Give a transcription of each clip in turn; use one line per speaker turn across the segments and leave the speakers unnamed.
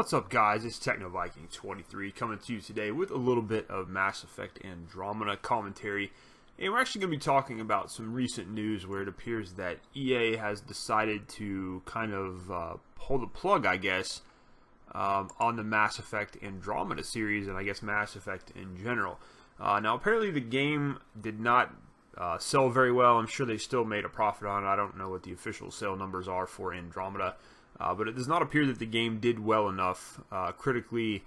What's up, guys? It's TechnoViking23 coming to you today with a little bit of Mass Effect Andromeda commentary. And we're actually going to be talking about some recent news where it appears that EA has decided to kind of pull the plug, I guess, on the Mass Effect Andromeda series and I guess Mass Effect in general. Now, apparently the game did not sell very well. I'm sure they still made a profit on it. I don't know what the official sale numbers are for Andromeda. But it does not appear that the game did well enough critically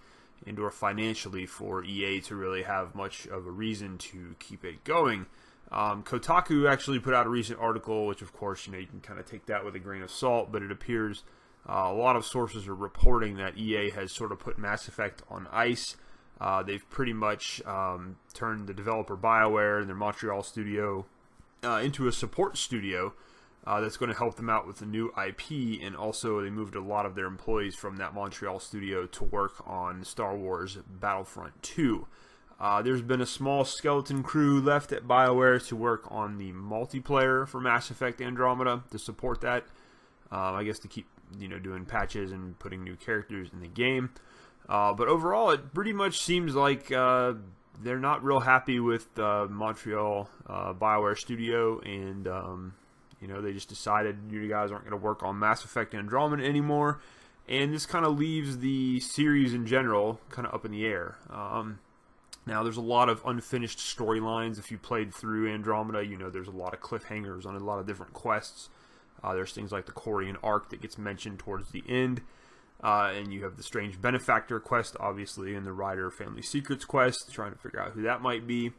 and or financially for EA to really have much of a reason to keep it going. Kotaku actually put out a recent article, which of course, you can kind of take that with a grain of salt, but it appears a lot of sources are reporting that EA has sort of put Mass Effect on ice. They've pretty much turned the developer Bioware and their Montreal studio into a support studio. That's going to help them out with the new IP, and also they moved a lot of their employees from that Montreal studio to work on Star Wars Battlefront 2. There's been a small skeleton crew left at BioWare to work on the multiplayer for Mass Effect Andromeda to support that. I guess to keep doing patches and putting new characters in the game. But overall, it pretty much seems like they're not real happy with Montreal BioWare studio, and they just decided you guys aren't going to work on Mass Effect Andromeda anymore, and this kind of leaves the series in general kind of up in the air. Now, there's a lot of unfinished storylines. If you played through Andromeda, there's a lot of cliffhangers on a lot of different quests. There's things like the Corian Arc that gets mentioned towards the end, and you have the Strange Benefactor quest, obviously, and the Ryder Family Secrets quest, trying to figure out who that might be.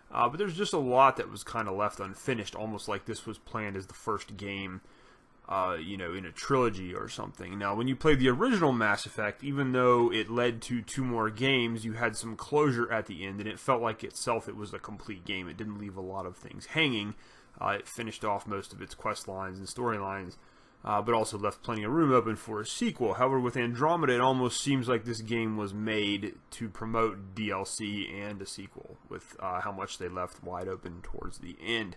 But there's just a lot that was kind of left unfinished, almost like this was planned as the first game, in a trilogy or something. Now, when you played the original Mass Effect, even though it led to 2 more games, you had some closure at the end, and it felt like itself it was a complete game. It didn't leave a lot of things hanging. It finished off most of its quest lines and storylines, but also left plenty of room open for a sequel. However, with Andromeda, it almost seems like this game was made to promote DLC and a sequel, with how much they left wide open towards the end.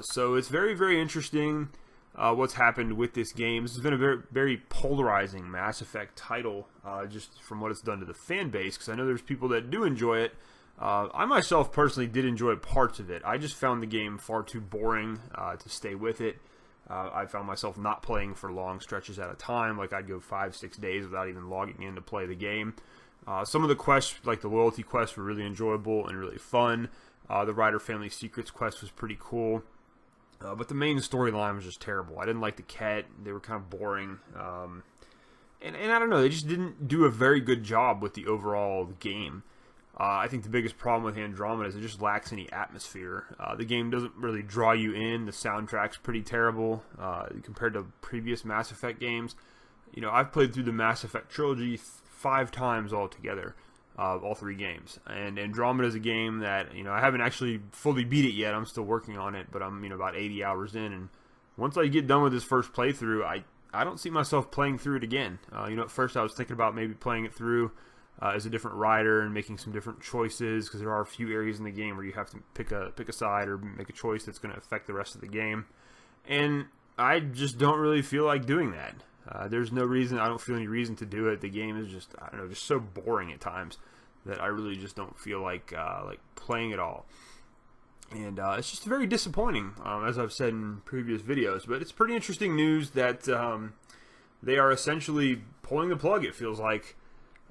So it's very, very interesting what's happened with this game. This has been a very, very polarizing Mass Effect title, just from what it's done to the fan base, because I know there's people that do enjoy it. I myself personally did enjoy parts of it. I just found the game far too boring to stay with it. I found myself not playing for long stretches at a time. Like, I'd go 5-6 days without even logging in to play the game. Some of the quests, like the loyalty quests, were really enjoyable and really fun. The Ryder Family Secrets quest was pretty cool. But the main storyline was just terrible. I didn't like the Ket. They were kind of boring. And I don't know, they just didn't do a very good job with the overall game. I think the biggest problem with Andromeda is it just lacks any atmosphere. The game doesn't really draw you in. The soundtrack's pretty terrible compared to previous Mass Effect games. I've played through the Mass Effect trilogy 5 times altogether, all 3 games. And Andromeda is a game that, I haven't actually fully beat it yet. I'm still working on it, but I'm, about 80 hours in. And once I get done with this first playthrough, I don't see myself playing through it again. At first I was thinking about maybe playing it through as a different rider and making some different choices, because there are a few areas in the game where you have to pick a side or make a choice that's going to affect the rest of the game, and I just don't really feel like doing that. There's no reason. I don't feel any reason to do it. The game is just, I don't know, just so boring at times that I really just don't feel like playing at all, and it's just very disappointing, as I've said in previous videos. But it's pretty interesting news that they are essentially pulling the plug, it feels like,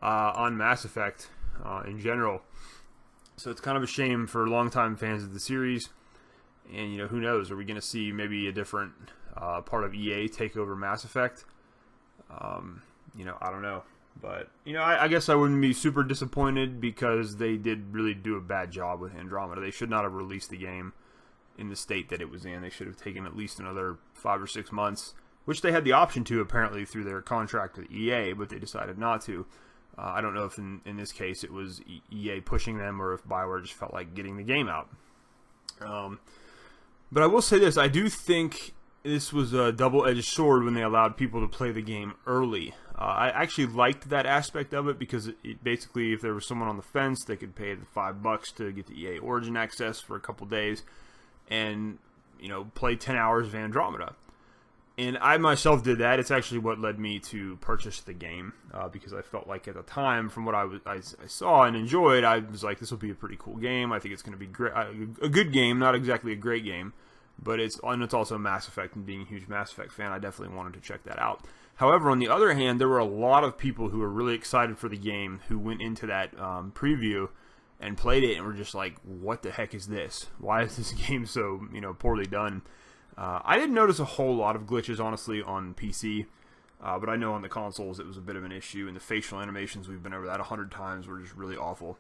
on Mass Effect in general. So it's kind of a shame for longtime fans of the series. And, who knows? Are we going to see maybe a different part of EA take over Mass Effect? I don't know. But, I guess I wouldn't be super disappointed, because they did really do a bad job with Andromeda. They should not have released the game in the state that it was in. They should have taken at least another 5 or 6 months, which they had the option to, apparently, through their contract with EA, but they decided not to. I don't know if in this case it was EA pushing them, or if Bioware just felt like getting the game out. But I will say this, I do think this was a double-edged sword when they allowed people to play the game early. I actually liked that aspect of it, because it basically, if there was someone on the fence, they could pay the $5 to get the EA Origin access for a couple days and, play 10 hours of Andromeda. And I myself did that. It's actually what led me to purchase the game, because I felt like at the time, from what I saw and enjoyed, I was like, this will be a pretty cool game. I think it's going to be great, a good game, not exactly a great game, but it's also Mass Effect, and being a huge Mass Effect fan, I definitely wanted to check that out. However, on the other hand, there were a lot of people who were really excited for the game who went into that preview and played it and were just like, what the heck is this? Why is this game so, poorly done? I didn't notice a whole lot of glitches, honestly, on PC, but I know on the consoles it was a bit of an issue, and the facial animations, we've been over that 100 times, were just really awful.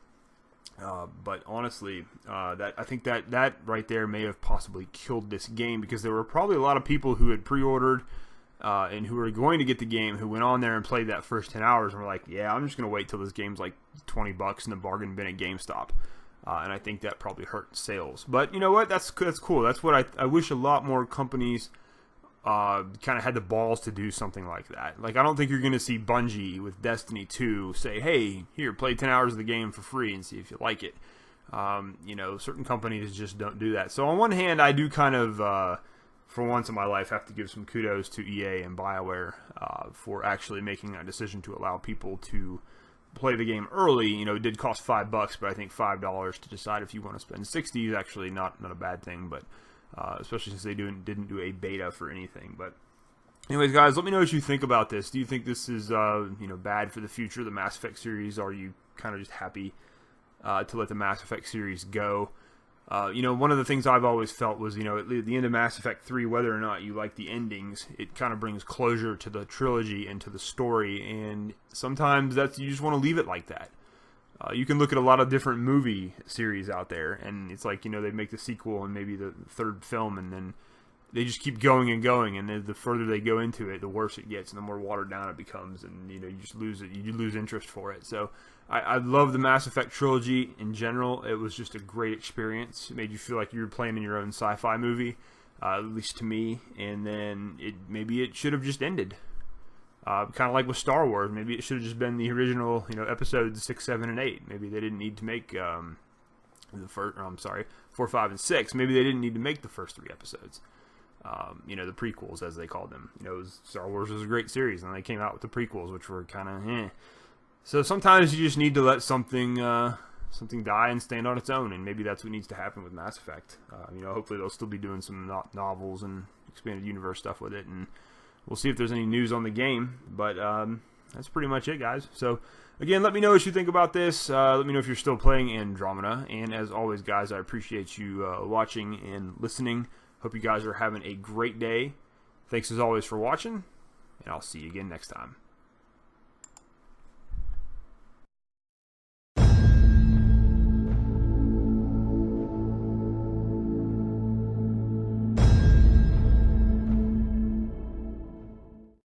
But honestly, I think that right there may have possibly killed this game, because there were probably a lot of people who had pre-ordered and who were going to get the game, who went on there and played that first 10 hours and were like, yeah, I'm just going to wait till this game's like $20 in the bargain bin at GameStop. And I think that probably hurt sales. But you know what? That's cool. That's what I wish a lot more companies kind of had the balls to do something like that. Like, I don't think you're going to see Bungie with Destiny 2 say, hey, here, play 10 hours of the game for free and see if you like it. Certain companies just don't do that. So on one hand, I do kind of, for once in my life, have to give some kudos to EA and Bioware for actually making that decision to allow people to play the game early. It did cost $5, but I think $5 to decide if you want to spend 60 is actually not a bad thing, but especially since they didn't do a beta for anything. But anyways, guys, let me know what you think about this. Do you think this is bad for the future of the Mass Effect series? Are you kind of just happy to let the Mass Effect series go? One of the things I've always felt was, at the end of Mass Effect 3, whether or not you like the endings, it kind of brings closure to the trilogy and to the story, and sometimes you just want to leave it like that. You can look at a lot of different movie series out there, and it's like, they make the sequel and maybe the third film, and then they just keep going and going, and then the further they go into it, the worse it gets, and the more watered down it becomes, and you just lose it. You lose interest for it. So I love the Mass Effect trilogy in general. It was just a great experience. It made you feel like you were playing in your own sci-fi movie, at least to me. And then maybe it should have just ended, kind of like with Star Wars. Maybe it should have just been the original, episodes 6, 7, and 8. Maybe they didn't need to make 4, 5, and 6. Maybe they didn't need to make the first 3 episodes. The prequels, as they called them. Star Wars was a great series, and they came out with the prequels, which were kind of eh. So sometimes you just need to let something die and stand on its own, and maybe that's what needs to happen with Mass Effect. Hopefully they'll still be doing some novels and expanded universe stuff with it, and we'll see if there's any news on the game. But that's pretty much it, guys. So again, let me know what you think about this. Let me know if you're still playing Andromeda, and as always, guys, I appreciate you watching and listening. Hope you guys are having a great day. Thanks as always for watching, and I'll see you again next time.